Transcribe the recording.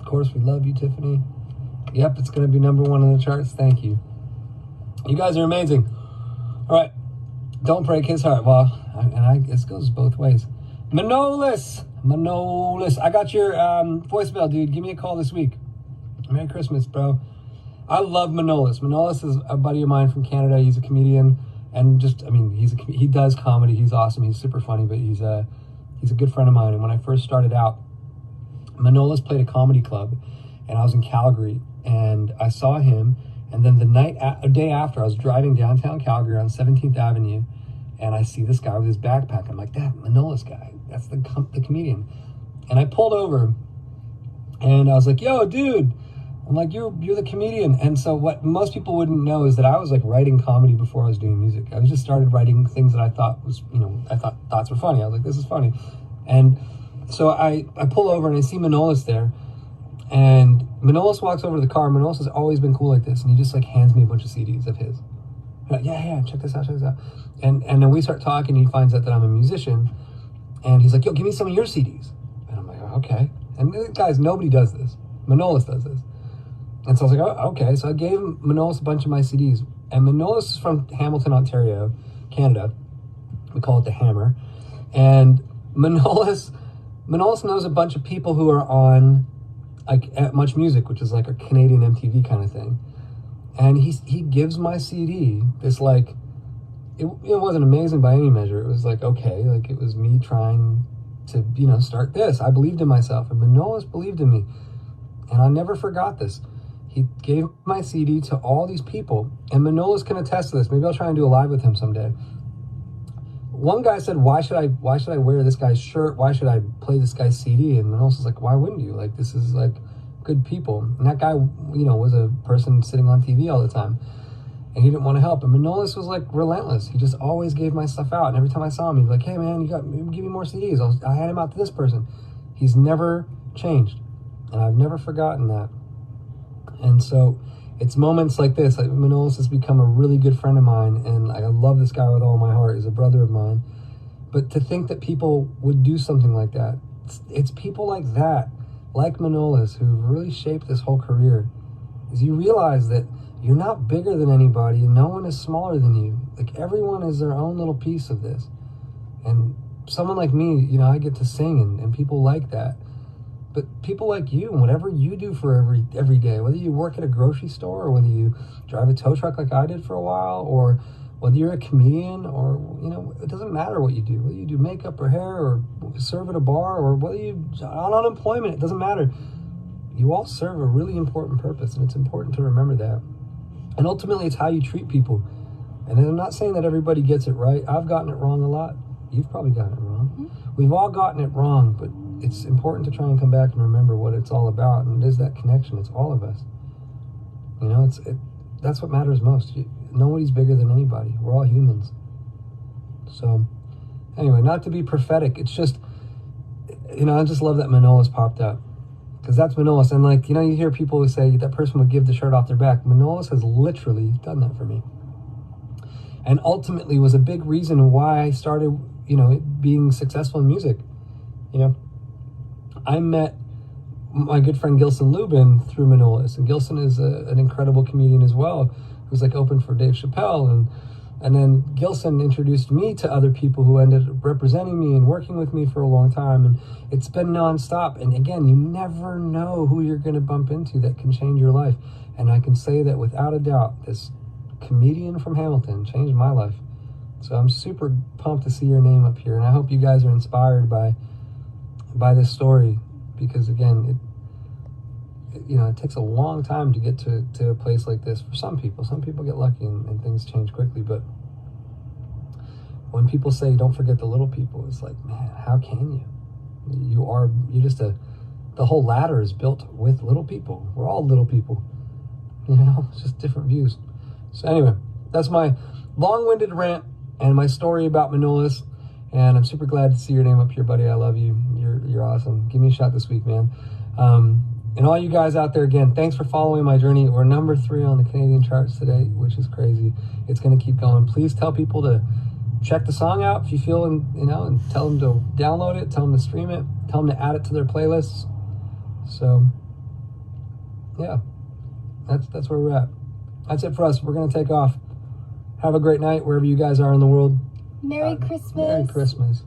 Of course, we love you, Tiffany. Yep, it's going to be number 1 on the charts. Thank you. You guys are amazing. All right. Don't break his heart. Well, this goes both ways. Manolis. I got your voicemail, dude. Give me a call this week. Merry Christmas, bro. I love Manolis. Manolis is a buddy of mine from Canada. He's a comedian. And he does comedy. He's awesome. He's super funny, but he's a good friend of mine. And when I first started out, Manolis played a comedy club, and I was in Calgary, and I saw him. And then a day after, I was driving downtown Calgary on 17th Avenue, and I see this guy with his backpack. I'm like, that Manolis guy, that's the comedian. And I pulled over, and I was like, yo, dude. I'm like, you're the comedian. And so what most people wouldn't know is that I was like writing comedy before I was doing music. I was just started writing things that I thought was, thoughts were funny. I was like, this is funny. And so I pull over and I see Manolis there. And Manolis walks over to the car. Manolis has always been cool like this. And he just like hands me a bunch of CDs of his. I'm like, yeah, check this out. And then we start talking, and he finds out that I'm a musician. And he's like, yo, give me some of your CDs. And I'm like, okay. And guys, nobody does this. Manolis does this. And so I was like, oh, okay. So I gave Manolis a bunch of my CDs. And Manolis is from Hamilton, Ontario, Canada. We call it the Hammer. And Manolis knows a bunch of people who are on like at Much Music, which is like a Canadian MTV kind of thing. And he gives my CD this like, it wasn't amazing by any measure. It was like, okay, like it was me trying to, start this. I believed in myself, and Manolis believed in me. And I never forgot this. He gave my CD to all these people, and Manolis can attest to this. Maybe I'll try and do a live with him someday. One guy said, why should I wear this guy's shirt? Why should I play this guy's CD? And Manolis was like, why wouldn't you? Like, this is like good people. And that guy, was a person sitting on TV all the time, and he didn't want to help. And Manolis was like relentless. He just always gave my stuff out. And every time I saw him, he'd be like, hey man, give me more CDs. I hand him out to this person. He's never changed. And I've never forgotten that. And so it's moments like this. Like Manolis has become a really good friend of mine, and I love this guy with all my heart. He's a brother of mine. But to think that people would do something like that, it's people like that, like Manolis, who've really shaped this whole career. Is you realize that you're not bigger than anybody, and no one is smaller than you. Like everyone is their own little piece of this. And someone like me, I get to sing, and people like that. But people like you, and whatever you do for every day, whether you work at a grocery store, or whether you drive a tow truck like I did for a while, or whether you're a comedian, or, it doesn't matter what you do. Whether you do makeup or hair, or serve at a bar, or whether you're on unemployment, it doesn't matter. You all serve a really important purpose, and it's important to remember that. And ultimately, it's how you treat people. And I'm not saying that everybody gets it right. I've gotten it wrong a lot. You've probably gotten it wrong. Mm-hmm. We've all gotten it wrong, but it's important to try and come back and remember what it's all about, and it is that connection. It's all of us. That's what matters most. Nobody's bigger than anybody. We're all humans. So, anyway, not to be prophetic, it's just, I just love that Manolis popped up, because that's Manolis. And you hear people who say that person would give the shirt off their back. Manolis has literally done that for me, and ultimately was a big reason why I started, being successful in music. I met my good friend Gilson Lubin through Manolis, and Gilson is an incredible comedian as well, who's like open for Dave Chappelle, and then Gilson introduced me to other people who ended up representing me and working with me for a long time, and it's been nonstop. And again, you never know who you're going to bump into that can change your life, and I can say that without a doubt, this comedian from Hamilton changed my life. So I'm super pumped to see your name up here, and I hope you guys are inspired by this story, because again, it takes a long time to get to a place like this for some people. Some people get lucky and things change quickly, but when people say don't forget the little people, it's like, man, how can you? The whole ladder is built with little people. We're all little people, it's just different views. So anyway, that's my long-winded rant and my story about Manolis. And I'm super glad to see your name up here, buddy. I love you. You're awesome. Give me a shot this week, man. And all you guys out there, again, thanks for following my journey. We're number 3 on the Canadian charts today, which is crazy. It's going to keep going. Please tell people to check the song out if you feel, and tell them to download it, tell them to stream it, tell them to add it to their playlists. So Yeah, that's where we're at. That's it for us. We're going to take off. Have a great night wherever you guys are in the world. Merry Christmas. Merry Christmas.